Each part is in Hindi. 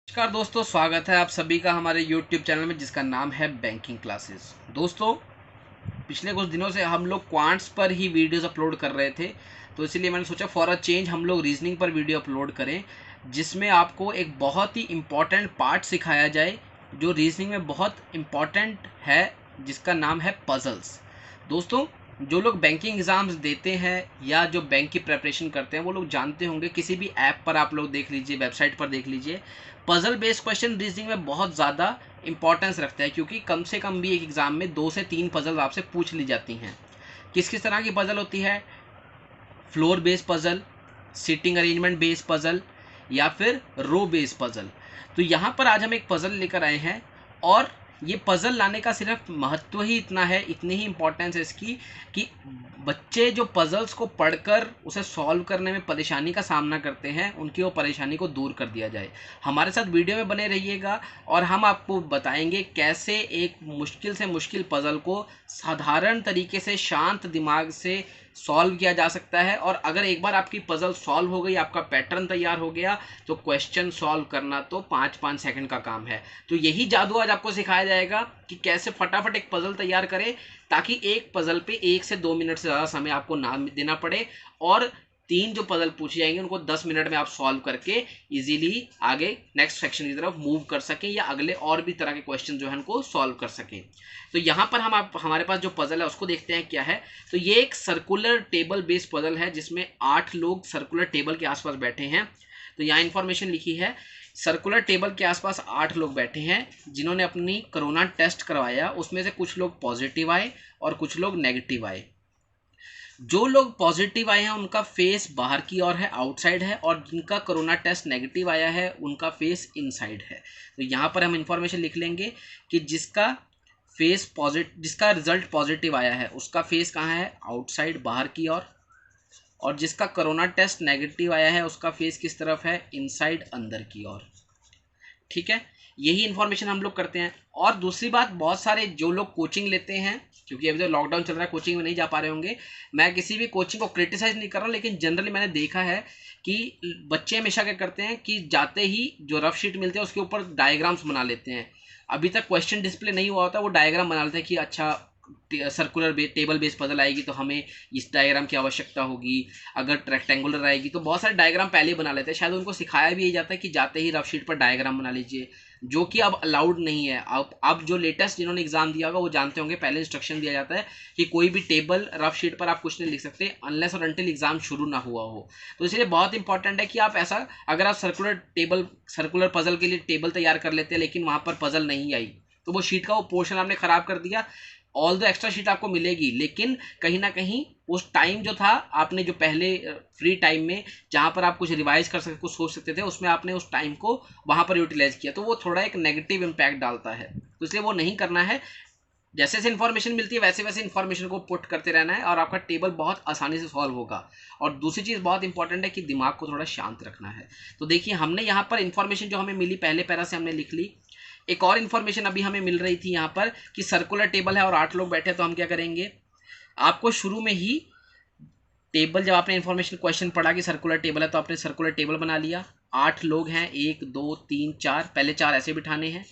नमस्कार दोस्तों, स्वागत है आप सभी का हमारे YouTube चैनल में जिसका नाम है बैंकिंग क्लासेस। दोस्तों, पिछले कुछ दिनों से हम लोग क्वांट्स पर ही वीडियोस अपलोड कर रहे थे, तो इसीलिए मैंने सोचा फॉर अ चेंज हम लोग रीजनिंग पर वीडियो अपलोड करें, जिसमें आपको एक बहुत ही इम्पॉर्टेंट पार्ट सिखाया जाए जो रीजनिंग में बहुत इम्पॉर्टेंट है, जिसका नाम है पजल्स। दोस्तों, जो लोग बैंकिंग एग्ज़ाम्स देते हैं या जो बैंक की प्रिपरेशन करते हैं वो लोग जानते होंगे, किसी भी ऐप पर आप लोग देख लीजिए, वेबसाइट पर देख लीजिए, पजल बेस्ड क्वेश्चन रीजनिंग में बहुत ज़्यादा इंपॉर्टेंस रखता है, क्योंकि कम से कम भी एक एग्ज़ाम में 2 से 3 पजल आपसे पूछ ली जाती हैं। किस किस तरह की पजल होती है? Floor based puzzle, seating arrangement based puzzle या फिर रो बेस्ड पजल। तो यहाँ पर आज हम एक पजल लेकर आए हैं, और ये पजल लाने का सिर्फ महत्व ही इतना है, इतनी ही इंपॉर्टेंस है इसकी, कि बच्चे जो पजल्स को पढ़कर उसे सॉल्व करने में परेशानी का सामना करते हैं, उनकी वो परेशानी को दूर कर दिया जाए। हमारे साथ वीडियो में बने रहिएगा और हम आपको बताएंगे कैसे एक मुश्किल से मुश्किल पजल को साधारण तरीके से शांत दिमाग से सॉल्व किया जा सकता है। और अगर एक बार आपकी पजल सॉल्व हो गई, आपका पैटर्न तैयार हो गया, तो क्वेश्चन सॉल्व करना तो 5-5 सेकंड का काम है। तो यही जादू आज आपको सिखाया जाएगा कि कैसे फटाफट एक पजल तैयार करें, ताकि एक पजल पे 1 से 2 मिनट से ज़्यादा समय आपको ना देना पड़े, और 3 जो पजल पूछी जाएंगे उनको 10 मिनट में आप सॉल्व करके इजीली आगे नेक्स्ट सेक्शन की तरफ मूव कर सकें, या अगले और भी तरह के क्वेश्चन जो है उनको सॉल्व कर सकें। तो यहाँ पर हमारे पास जो पजल है उसको देखते हैं क्या है। तो ये एक सर्कुलर टेबल बेस्ड पजल है, जिसमें 8 लोग सर्कुलर टेबल के आसपास बैठे हैं। तो यहाँ इंफॉर्मेशन लिखी है, सर्कुलर टेबल के आसपास 8 लोग बैठे हैं जिन्होंने अपनी कोरोना टेस्ट करवाया। उसमें से कुछ लोग पॉजिटिव आए और कुछ लोग नेगेटिव आए। जो लोग पॉजिटिव आए हैं उनका फेस बाहर की ओर है, आउटसाइड है, और जिनका कोरोना टेस्ट नेगेटिव आया है उनका फेस इनसाइड है। तो यहाँ पर हम इंफॉर्मेशन लिख लेंगे कि जिसका रिजल्ट पॉजिटिव आया है उसका फेस कहाँ है? आउटसाइड, बाहर की ओर। और जिसका कोरोना टेस्ट नेगेटिव आया है उसका फेस किस तरफ है? इनसाइड, अंदर की ओर। ठीक है, यही इन्फॉर्मेशन हम लोग करते हैं। और दूसरी बात, बहुत सारे जो लोग कोचिंग लेते हैं, क्योंकि अभी तो लॉकडाउन चल रहा है, कोचिंग में नहीं जा पा रहे होंगे, मैं किसी भी कोचिंग को क्रिटिसाइज नहीं कर रहा हूँ, लेकिन जनरली मैंने देखा है कि बच्चे हमेशा क्या करते हैं कि जाते ही जो रफ शीट मिलते हैं उसके ऊपर डायग्राम्स बना लेते हैं। अभी तक क्वेश्चन डिस्प्ले नहीं हुआ होता, वो डायग्राम बना लेते हैं कि अच्छा सर्कुलर टेबल बेस्ड पजल आएगी तो हमें इस डायग्राम की आवश्यकता होगी, अगर रेक्टेंगुलर आएगी तो बहुत सारे डायग्राम पहले ही बना लेते हैं। शायद उनको सिखाया भी यही जाता है कि जाते ही रफ शीट पर डायग्राम बना लीजिए, जो कि अब अलाउड नहीं है। अब जो लेटेस्ट जिन्होंने एग्जाम दिया होगा वो जानते होंगे, पहले इंस्ट्रक्शन दिया जाता है कि कोई भी टेबल रफ शीट पर आप कुछ नहीं लिख सकते अनलेस और अनटिल एग्जाम शुरू ना हुआ हो। तो इसलिए बहुत इंपॉर्टेंट है कि आप ऐसा, अगर आप सर्कुलर पजल के लिए टेबल तैयार कर लेते हैं लेकिन वहां पर पजल नहीं आई, तो वो शीट का वो पोर्शन आपने खराब कर दिया। ऑल द एक्स्ट्रा शीट आपको मिलेगी, लेकिन कहीं ना कहीं उस टाइम जो था, आपने जो पहले फ्री टाइम में जहां पर आप कुछ रिवाइज कर सकते, कुछ सोच सकते थे, उसमें आपने उस टाइम को वहां पर यूटिलाइज किया, तो वो थोड़ा एक नेगेटिव इंपैक्ट डालता है। तो इसलिए वो नहीं करना है। जैसे जैसे इन्फॉर्मेशन मिलती है वैसे वैसे इन्फॉर्मेशन को पुट करते रहना है, और आपका टेबल बहुत आसानी से सॉल्व होगा। और दूसरी चीज़ बहुत इंपॉर्टेंट है कि दिमाग को थोड़ा शांत रखना है। तो देखिए, हमने यहाँ पर इन्फॉर्मेशन जो हमें मिली पहले पैरा से हमने लिख ली। एक और इन्फॉर्मेशन अभी हमें मिल रही थी यहाँ पर कि सर्कुलर टेबल है और 8 लोग बैठे हैं, तो हम क्या करेंगे, आपको शुरू में ही टेबल, जब आपने इन्फॉर्मेशन क्वेश्चन पढ़ा कि सर्कुलर टेबल है तो आपने सर्कुलर टेबल बना लिया। 8 लोग हैं, 1 2 3 4, पहले 4 ऐसे बिठाने हैं,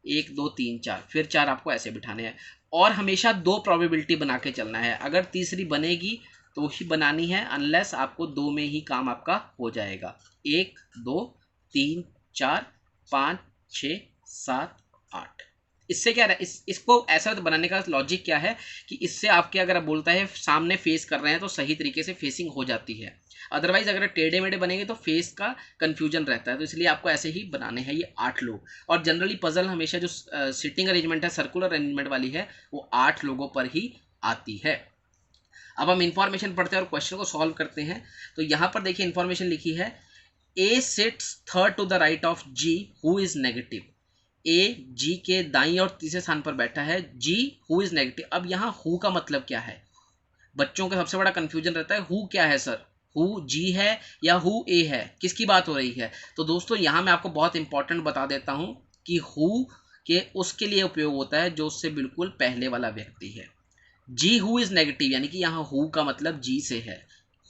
1 2 3 4, फिर 4 आपको ऐसे बिठाने हैं। और हमेशा 2 प्रोबेबिलिटी बना के चलना है, अगर तीसरी बनेगी तो ही बनानी है, अनलेस आपको 2 में ही काम आपका हो जाएगा। 1 2 3 4 5 6 7 8। इससे क्या है, इसको ऐसा बनाने का लॉजिक क्या है कि इससे आपके, अगर आप बोलता है सामने फेस कर रहे हैं तो सही तरीके से फेसिंग हो जाती है। अदरवाइज अगर टेढ़े मेढ़े बनेंगे तो फेस का कंफ्यूजन रहता है। तो इसलिए आपको ऐसे ही बनाने हैं ये 8 लोग। और जनरली पजल हमेशा जो सिटिंग अरेंजमेंट है, सर्कुलर अरेंजमेंट वाली है, वो 8 लोगों पर ही आती है। अब हम इंफॉर्मेशन पढ़ते हैं और क्वेश्चन को सॉल्व करते हैं। तो यहाँ पर देखिए इंफॉर्मेशन लिखी है, A sits third to the right of G who is negative. A G के दाईं और तीसरे स्थान पर बैठा है, जी हु इज नेगेटिव। अब यहाँ हु का मतलब क्या है? बच्चों का सबसे बड़ा कंफ्यूजन रहता है, हु क्या है सर, हु जी है या हु ए है, किसकी बात हो रही है? तो दोस्तों, यहाँ मैं आपको बहुत इंपॉर्टेंट बता देता हूँ कि हु के उसके लिए उपयोग होता है जो उससे बिल्कुल पहले वाला व्यक्ति है। जी हु इज नेगेटिव, यानी कि यहाँ हु का मतलब जी से है।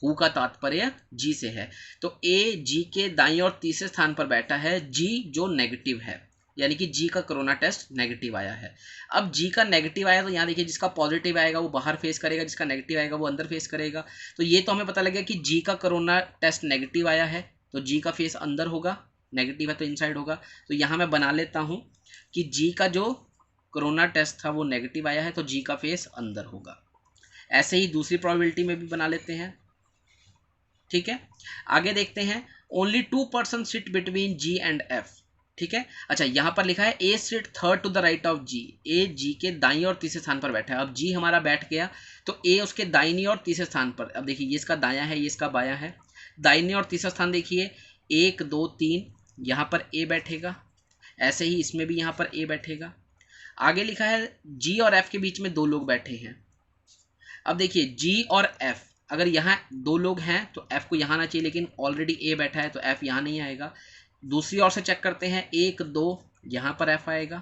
हु का तात्पर्य जी से है, तो ए जी के दाईं और तीसरे स्थान पर बैठा है जी जो नेगेटिव है, यानी कि जी का कोरोना टेस्ट नेगेटिव आया है। अब जी का नेगेटिव आया तो यहाँ देखिए जिसका पॉजिटिव आएगा वो बाहर फेस करेगा, जिसका नेगेटिव आएगा वो अंदर फेस करेगा। तो ये तो हमें पता लग गया कि जी का कोरोना टेस्ट नेगेटिव आया है तो जी का फेस अंदर होगा, नेगेटिव है तो इनसाइड होगा। तो यहाँ मैं बना लेता हूँ कि जी का जो कोरोना टेस्ट था वो नेगेटिव आया है तो जी का फेस अंदर होगा। ऐसे ही दूसरी प्रोबेबिलिटी में भी बना लेते हैं। ठीक है, आगे देखते हैं। Only 2 person sit between G and F. ठीक है, अच्छा यहाँ पर लिखा है A sit third to the right of G. A G के दाईं और तीसरे स्थान पर बैठा है। अब जी हमारा बैठ गया तो ए उसके दाईनी और तीसरे स्थान पर। अब देखिए ये इसका दायां है, ये इसका बायां है। दाईनी और तीसरा स्थान देखिए 1 2 3, यहाँ पर ए बैठेगा। ऐसे ही इसमें भी यहाँ पर ए बैठेगा। आगे लिखा है जी और एफ के बीच में 2 लोग बैठे हैं। अब देखिए जी और एफ, अगर यहाँ 2 लोग हैं तो एफ को यहाँ आना चाहिए, लेकिन ऑलरेडी ए बैठा है तो एफ यहाँ नहीं आएगा। दूसरी ओर से चेक करते हैं 1 2, यहाँ पर एफ आएगा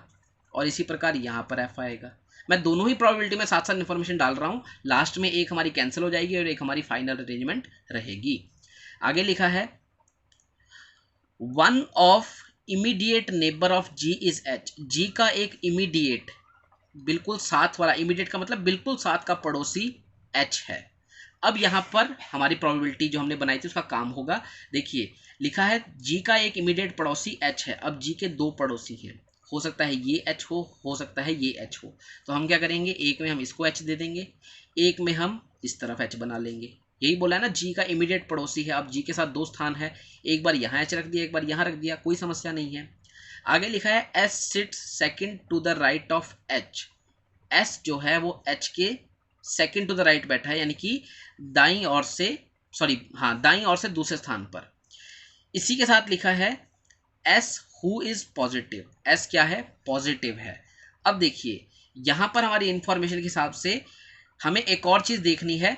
और इसी प्रकार यहाँ पर एफ आएगा। मैं दोनों ही प्रोबेबिलिटी में साथ साथ इन्फॉर्मेशन डाल रहा हूँ। लास्ट में एक हमारी कैंसिल हो जाएगी और एक हमारी फाइनल अरेंजमेंट रहेगी। आगे लिखा है one of immediate neighbour of G is H. G का एक इमीडिएट बिल्कुल साथ वाला, इमीडिएट का मतलब बिल्कुल साथ का पड़ोसी एच है। अब यहाँ पर हमारी प्रोबेबिलिटी जो हमने बनाई थी उसका काम होगा। देखिए लिखा है जी का एक इमीडिएट पड़ोसी एच है। अब जी के 2 पड़ोसी हैं, हो सकता है ये एच हो सकता है ये एच हो। तो हम क्या करेंगे, एक में हम इसको एच दे देंगे, एक में हम इस तरफ एच बना लेंगे। यही बोला है ना, जी का इमीडिएट पड़ोसी है। अब जी के साथ 2 स्थान है, एक बार यहाँ एच रख दिया, एक बार यहाँ रख दिया, कोई समस्या नहीं है। आगे लिखा है S sits second to the right of H. S जो है वो एच के सेकंड टू द राइट बैठा है, यानी कि दाईं ओर से, दाईं ओर से दूसरे स्थान पर। इसी के साथ लिखा है S who is positive. S क्या है, पॉजिटिव है। अब देखिए यहां पर हमारी इंफॉर्मेशन के हिसाब से हमें एक और चीज देखनी है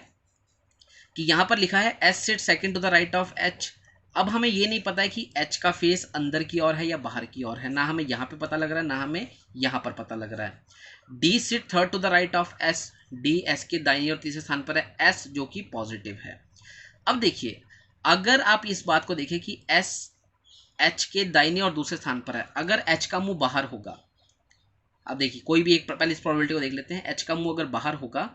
कि यहां पर लिखा है S sit second to the right of H. अब हमें ये नहीं पता है कि एच का फेस अंदर की ओर है या बाहर की ओर है, ना हमें यहाँ पे पता लग रहा है ना हमें यहाँ पर पता लग रहा है। D sit third to the right of S. D S के दाईं और तीसरे स्थान पर है, एस जो कि पॉजिटिव है। अब देखिए अगर आप इस बात को देखें कि एस एच के दाईने और दूसरे स्थान पर है, अगर एच का मुंह बाहर होगा, अब देखिए कोई भी एक, पहले इस प्रोबेबिलिटी को देख लेते हैं। एच का मुंह अगर बाहर होगा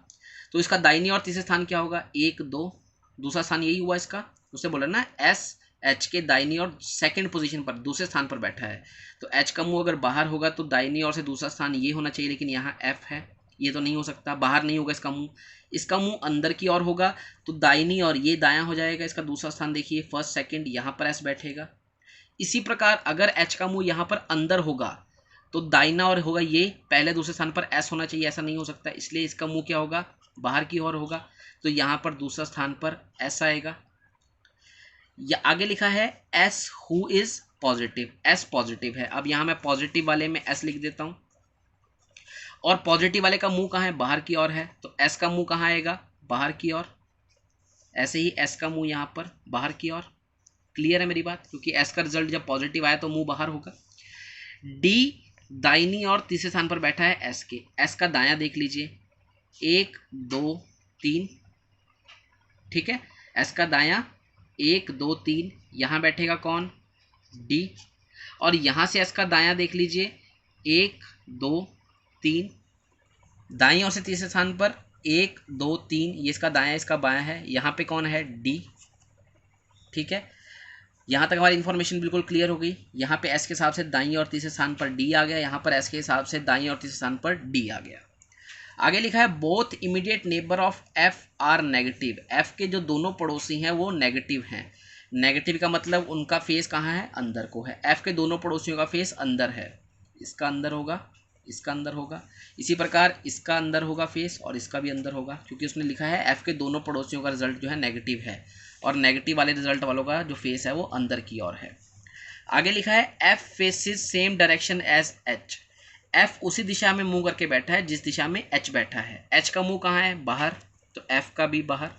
तो इसका दाईने और तीसरे स्थान क्या होगा, 1 2, दूसरा स्थान यही हुआ इसका। उसे बोला ना एस एच के दाईनी और सेकंड पोजीशन पर दूसरे स्थान पर बैठा है, तो एच का मुंह अगर बाहर होगा तो दाईनी ओर से दूसरा स्थान ये होना चाहिए, लेकिन यहाँ एफ है, ये तो नहीं हो सकता, बाहर नहीं होगा इसका मुंह। इसका मुंह अंदर की ओर होगा तो दाईनी और ये दायां हो जाएगा। इसका दूसरा स्थान देखिए फर्स्ट सेकंड, यहाँ पर एस बैठेगा। इसी प्रकार अगर एच का मुंह यहाँ पर अंदर होगा तो दाईना और होगा ये, पहले दूसरे स्थान पर एस होना चाहिए, ऐसा नहीं हो सकता, इसलिए इसका मुंह क्या होगा, बाहर की ओर होगा। तो यहाँ पर दूसरा स्थान पर एस आएगा। या आगे लिखा है S who is positive. S positive है। अब यहाँ मैं पॉजिटिव वाले में एस लिख देता हूँ और पॉजिटिव वाले का मुंह कहाँ है, बाहर की ओर है, तो एस का मुंह कहाँ आएगा, बाहर की ओर। ऐसे ही एस का मुंह यहाँ पर बाहर की ओर। क्लियर है मेरी बात, क्योंकि एस का रिजल्ट जब पॉजिटिव आया तो मुंह बाहर होगा। डी दाईनी और तीसरे स्थान पर बैठा है एस के। एस का दायां देख लीजिए 1 2 3, ठीक है। एस का दायां 1 2 3, यहाँ बैठेगा कौन, डी। और यहाँ से एस का दायां देख लीजिए 1 2 3, दाईं ओर से तीसरे स्थान पर 1 2 3, ये इसका दायां इसका बायां है, यहाँ पे कौन है, डी। ठीक है, यहाँ तक हमारी इन्फॉर्मेशन बिल्कुल क्लियर हो गई। यहाँ पे एस के हिसाब से दाईं और तीसरे स्थान पर डी आ गया, यहाँ पर एस के हिसाब से दाईं और तीसरे स्थान पर डी आ गया। आगे लिखा है both immediate neighbour of F R negative. F के जो दोनों पड़ोसी हैं वो नेगेटिव हैं। नेगेटिव का मतलब उनका फेस कहाँ है, अंदर को है। एफ के दोनों पड़ोसियों का फेस अंदर है, इसका अंदर होगा, इसका अंदर होगा। इसी प्रकार इसका अंदर होगा फेस और इसका भी अंदर होगा, क्योंकि उसने लिखा है एफ के दोनों पड़ोसियों का रिजल्ट जो है नेगेटिव है और नेगेटिव वाले रिजल्ट वालों का जो फेस है वो अंदर की ओर है। आगे लिखा है F faces same direction as H. F उसी दिशा में मुंह करके बैठा है जिस दिशा में एच बैठा है। एच का मुंह कहाँ है, बाहर, तो एफ का भी बाहर।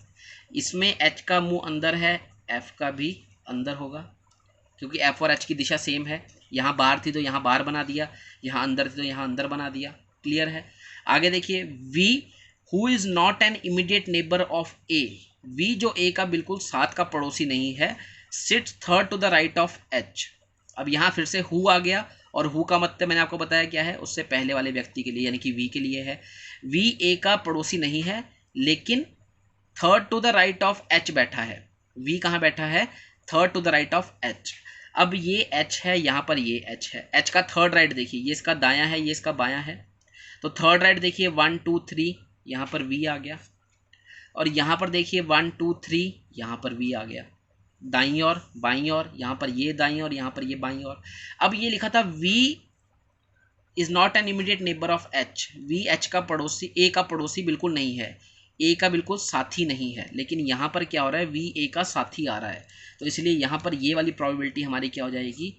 इसमें एच का मुंह अंदर है, एफ का भी अंदर होगा, क्योंकि एफ और एच की दिशा सेम है। यहाँ बाहर थी तो यहाँ बाहर बना दिया, यहाँ अंदर थी तो यहाँ अंदर बना दिया। क्लियर है। आगे देखिए V who is not an immediate neighbour of A. V जो ए का बिल्कुल साथ का पड़ोसी नहीं है, sits third to the right of H. अब यहाँ फिर से हु आ गया, और हु का मतलब मैंने आपको बताया क्या है, उससे पहले वाले व्यक्ति के लिए यानी कि वी के लिए है। वी ए का पड़ोसी नहीं है, लेकिन third to the right of H बैठा है। वी कहाँ बैठा है, third to the right of H. अब ये एच है, यहाँ पर ये एच है, एच का थर्ड राइट देखिए, ये इसका दायां है, ये इसका बायां है, तो थर्ड राइट देखिए 1 2 3, यहाँ पर वी आ गया, और यहाँ पर देखिए 1 2 3, यहाँ पर वी आ गया, दाईं और बाईं और, यहाँ पर ये दाईं और यहाँ पर ये बाईं और। अब ये लिखा था V is not an immediate neighbour of H, V H का पड़ोसी, ए का पड़ोसी बिल्कुल नहीं है, ए का बिल्कुल साथी नहीं है, लेकिन यहाँ पर क्या हो रहा है, वी ए का साथी आ रहा है, तो इसलिए यहाँ पर ये वाली प्रोबेबिलिटी हमारी क्या हो जाएगी,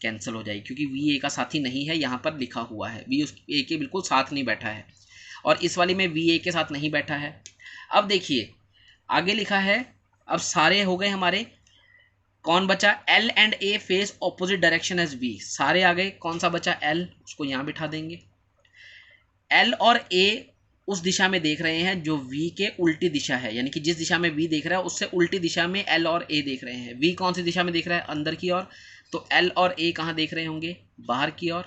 कैंसिल हो जाएगी, क्योंकि वी ए का साथी नहीं है, यहाँ पर लिखा हुआ है वी उस ए के बिल्कुल साथ नहीं बैठा है, और इस वाली में वी ए के साथ नहीं बैठा है। अब देखिए आगे लिखा है, अब सारे हो गए हमारे, कौन बचा, L and A face opposite direction as B, सारे आ गए, कौन सा बचा, एल, उसको यहाँ बिठा देंगे। एल और ए उस दिशा में देख रहे हैं जो वी के उल्टी दिशा है, यानी कि जिस दिशा में वी देख रहा है उससे उल्टी दिशा में एल और ए देख रहे हैं। वी कौन सी दिशा में देख रहा है, अंदर की ओर, तो एल और ए कहाँ देख रहे होंगे, बाहर की ओर।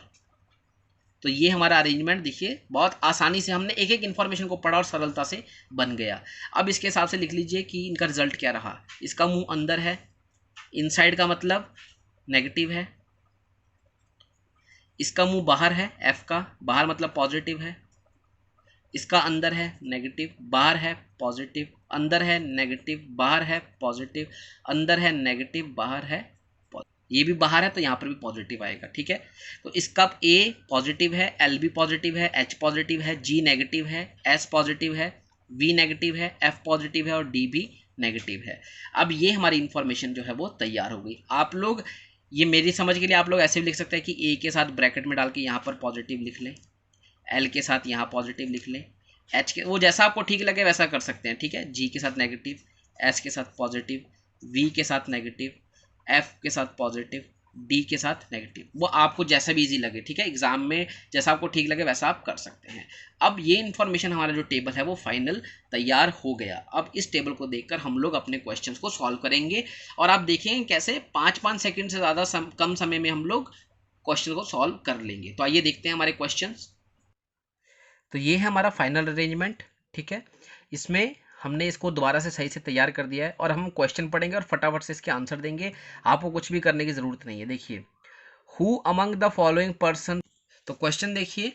तो ये हमारा अरेंजमेंट देखिए, बहुत आसानी से हमने एक एक इन्फॉर्मेशन को पढ़ा और सरलता से बन गया। अब इसके हिसाब से लिख लीजिए कि इनका रिजल्ट क्या रहा। इसका मुंह अंदर है, इनसाइड का मतलब नेगेटिव है, इसका मुंह बाहर है, एफ का बाहर मतलब पॉजिटिव है, इसका अंदर है नेगेटिव, बाहर है पॉजिटिव, अंदर है नेगेटिव, बाहर है पॉजिटिव, अंदर है नेगेटिव, बाहर है पॉजिटिव, ये भी बाहर है तो यहाँ पर भी पॉजिटिव आएगा। ठीक है, तो इसका ए पॉजिटिव है, एल भी पॉजिटिव है, एच पॉजिटिव है, जी नेगेटिव है, एस पॉजिटिव है, वी नेगेटिव है, एफ पॉजिटिव है और डी भी नेगेटिव है। अब ये हमारी इंफॉर्मेशन जो है वो तैयार हो गई। आप लोग ये मेरी समझ के लिए आप लोग ऐसे भी लिख सकते हैं कि ए के साथ ब्रैकेट में डाल के यहाँ पर पॉजिटिव लिख लें, एल के साथ यहाँ पॉजिटिव लिख लें, एच के, वो जैसा आपको ठीक लगे वैसा कर सकते हैं। ठीक है, जी के साथ नेगेटिव, एस के साथ पॉजिटिव, वी के साथ नेगेटिव, एफ के साथ पॉजिटिव, डी के साथ नेगेटिव, वो आपको जैसा भी इजी लगे। ठीक है, एग्जाम में जैसा आपको ठीक लगे वैसा आप कर सकते हैं। अब ये इन्फॉर्मेशन हमारा जो टेबल है वो फाइनल तैयार हो गया। अब इस टेबल को देखकर हम लोग अपने क्वेश्चंस को सॉल्व करेंगे, और आप देखेंगे कैसे 5-5 सेकंड से ज़्यादा कम समय में हम लोग क्वेश्चन को सॉल्व कर लेंगे। तो आइए देखते हैं हमारे क्वेश्चंस। तो ये है हमारा फाइनल अरेंजमेंट। ठीक है, इसमें हमने इसको दोबारा से सही से तैयार कर दिया है, और हम क्वेश्चन पढ़ेंगे और फटाफट से इसके आंसर देंगे। आपको कुछ भी करने की ज़रूरत नहीं है। देखिए, who among the following person, तो क्वेश्चन देखिए,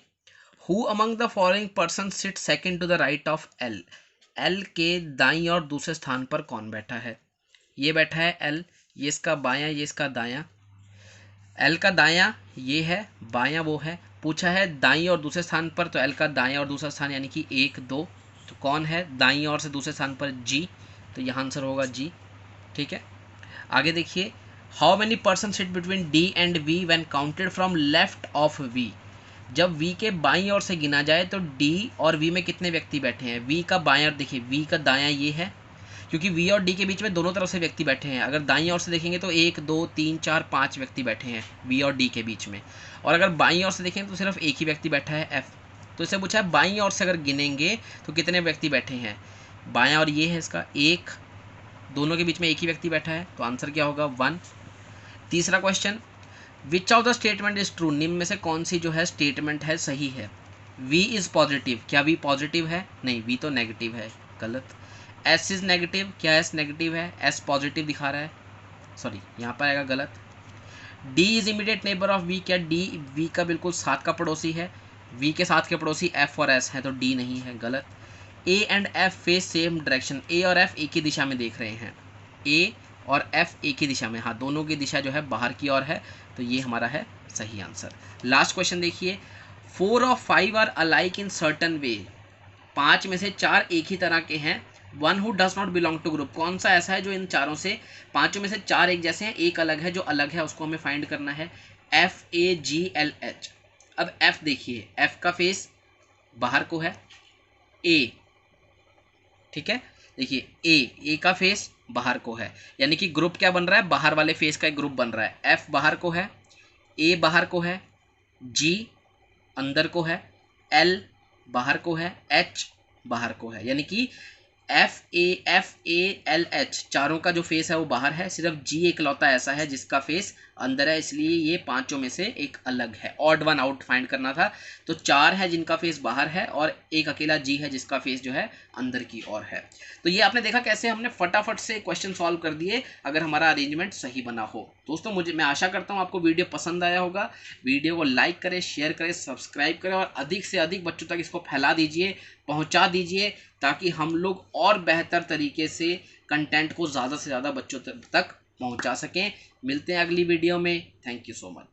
who among the following person sit second to the right of L, L के दाईं और दूसरे स्थान पर कौन बैठा है। ये बैठा है एल, ये इसका बायां, ये इसका दायां, एल का दायां ये है, बायां वो है। पूछा है दाईं और दूसरे स्थान पर, तो एल का दायां और दूसरा स्थान यानी कि 1 2, तो कौन है दाईं और से दूसरे स्थान पर, जी, तो यहाँ आंसर होगा जी। ठीक है, आगे देखिए, how many person sit between D and V when counted from left of V, जब वी के बाईं ओर से गिना जाए तो डी और वी में कितने व्यक्ति बैठे हैं। वी का बायां, देखिए वी का दायां ये है, क्योंकि वी और डी के बीच में दोनों तरफ से व्यक्ति बैठे हैं। अगर दाईं ओर से देखेंगे तो 1 2 3 4 5 व्यक्ति बैठे हैं वी और डी के बीच में, और अगर बाईं ओर से देखें तो सिर्फ एक ही व्यक्ति बैठा है, एफ। तो इससे पूछा है बाईं ओर से अगर गिनेंगे तो कितने व्यक्ति बैठे हैं, बायां और ये है इसका 1, दोनों के बीच में एक ही व्यक्ति बैठा है, तो आंसर क्या होगा 1। तीसरा question, which of the statement is true, निम्न में से कौन सी जो है स्टेटमेंट है सही है। वी इज पॉजिटिव, क्या वी पॉजिटिव है, नहीं वी तो नेगेटिव है, गलत। एस इज नेगेटिव, क्या एस नेगेटिव है, एस पॉजिटिव दिखा रहा है, सॉरी यहाँ पर आएगा गलत। D is immediate neighbour of V, क्या डी वी का बिल्कुल साथ का पड़ोसी है, वी के साथ के पड़ोसी एफ और एस है, तो डी नहीं है, गलत। A and F face same direction, A और एफ एक ही दिशा में देख रहे हैं, ए और एफ एक ही दिशा में, हाँ दोनों की दिशा जो है बाहर की ओर है, तो ये हमारा है सही आंसर। लास्ट क्वेश्चन देखिए, 4 of 5 are alike in certain way, 5 में से 4 एक ही तरह के हैं। 1 who does not belong to group, कौन सा ऐसा है जो इन चारों से, 5 में से 4 एक जैसे हैं, एक अलग है, जो अलग है उसको हमें फाइंड करना है। F A G L H, अब एफ देखिए, एफ का फेस बाहर को है, ए, ठीक है, देखिए ए का फेस बाहर को है, यानी कि ग्रुप क्या बन रहा है, बाहर वाले फेस का एक ग्रुप बन रहा है। एफ बाहर को है, ए बाहर को है, जी अंदर को है, एल बाहर को है, एच बाहर को है, यानी कि FALH चारों का जो फेस है वो बाहर है, सिर्फ G इकलौता ऐसा है जिसका फेस अंदर है, इसलिए ये पांचों में से एक अलग है। ऑड वन आउट फाइंड करना था, तो 4 है जिनका फेस बाहर है और एक अकेला G है जिसका फेस जो है अंदर की ओर है। तो ये आपने देखा कैसे हमने फटाफट से क्वेश्चन सॉल्व कर दिए अगर हमारा अरेंजमेंट सही बना हो। दोस्तों मैं आशा करता हूँ आपको वीडियो पसंद आया होगा। वीडियो को लाइक करें, शेयर करें, सब्सक्राइब करें और अधिक से अधिक बच्चों तक इसको फैला दीजिए, पहुंचा दीजिए, ताकि हम लोग और बेहतर तरीके से कंटेंट को ज़्यादा से ज़्यादा बच्चों तक पहुंचा सकें। मिलते हैं अगली वीडियो में। Thank you so much.